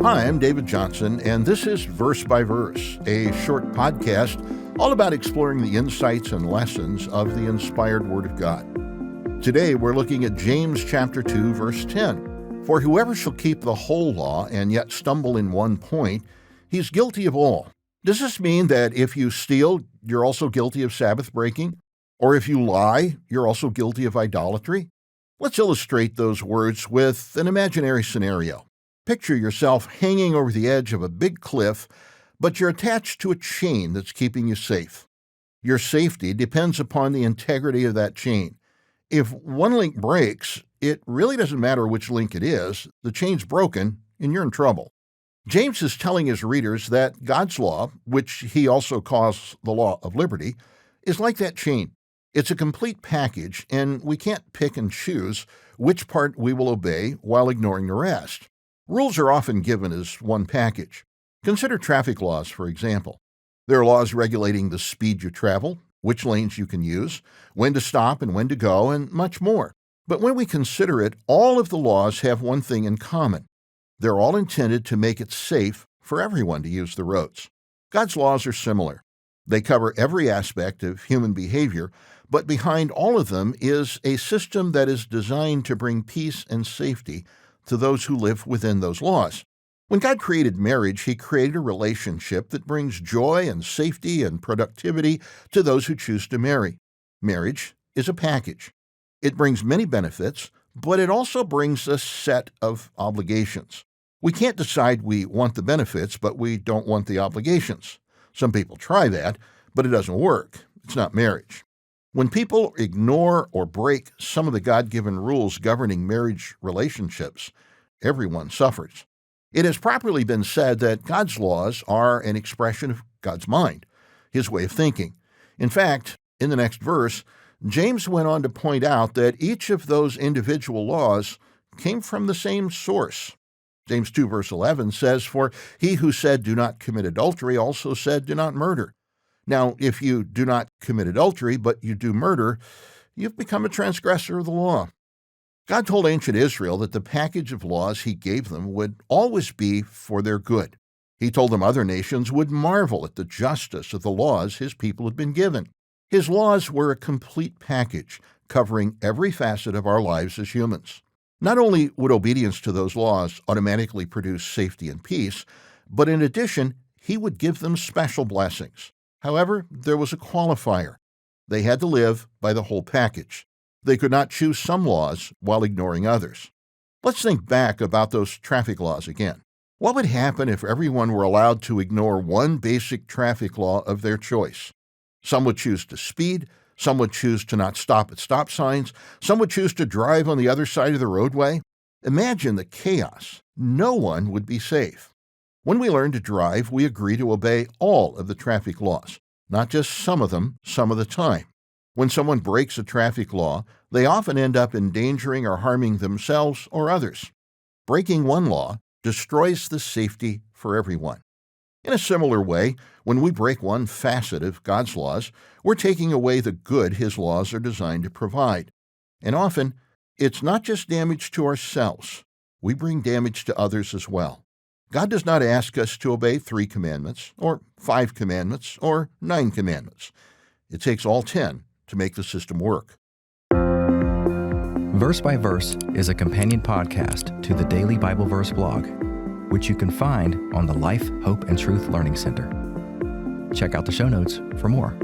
Hi, I'm David Johnson, and this is Verse by Verse, a short podcast all about exploring the insights and lessons of the inspired Word of God. Today, we're looking at James chapter 2, verse 10. For whoever shall keep the whole law and yet stumble in one point, he's guilty of all. Does this mean that if you steal, you're also guilty of Sabbath breaking? Or if you lie, you're also guilty of idolatry? Let's illustrate those words with an imaginary scenario. Picture yourself hanging over the edge of a big cliff, but you're attached to a chain that's keeping you safe. Your safety depends upon the integrity of that chain. If one link breaks, it really doesn't matter which link it is. The chain's broken, and you're in trouble. James is telling his readers that God's law, which he also calls the law of liberty, is like that chain. It's a complete package, and we can't pick and choose which part we will obey while ignoring the rest. Rules are often given as one package. Consider traffic laws, for example. There are laws regulating the speed you travel, which lanes you can use, when to stop and when to go, and much more. But when we consider it, all of the laws have one thing in common. They're all intended to make it safe for everyone to use the roads. God's laws are similar. They cover every aspect of human behavior, but behind all of them is a system that is designed to bring peace and safety to those who live within those laws. When God created marriage, He created a relationship that brings joy and safety and productivity to those who choose to marry. Marriage is a package. It brings many benefits, but it also brings a set of obligations. We can't decide we want the benefits, but we don't want the obligations. Some people try that, but it doesn't work. It's not marriage. When people ignore or break some of the God-given rules governing marriage relationships, everyone suffers. It has properly been said that God's laws are an expression of God's mind, His way of thinking. In fact, in the next verse, James went on to point out that each of those individual laws came from the same source. James 2 verse 11 says, "For he who said, 'Do not commit adultery,' also said, 'Do not murder.' Now, if you do not commit adultery, but you do murder, you've become a transgressor of the law." God told ancient Israel that the package of laws He gave them would always be for their good. He told them other nations would marvel at the justice of the laws His people had been given. His laws were a complete package, covering every facet of our lives as humans. Not only would obedience to those laws automatically produce safety and peace, but in addition, He would give them special blessings. However, there was a qualifier. They had to live by the whole package. They could not choose some laws while ignoring others. Let's think back about those traffic laws again. What would happen if everyone were allowed to ignore one basic traffic law of their choice? Some would choose to speed, some would choose to not stop at stop signs, some would choose to drive on the other side of the roadway. Imagine the chaos. No one would be safe. When we learn to drive, we agree to obey all of the traffic laws, not just some of them, some of the time. When someone breaks a traffic law, they often end up endangering or harming themselves or others. Breaking one law destroys the safety for everyone. In a similar way, when we break one facet of God's laws, we're taking away the good His laws are designed to provide. And often, it's not just damage to ourselves. We bring damage to others as well. God does not ask us to obey 3 commandments, or 5 commandments, or 9 commandments. It takes all 10 to make the system work. Verse by Verse is a companion podcast to the Daily Bible Verse blog, which you can find on the Life, Hope, and Truth Learning Center. Check out the show notes for more.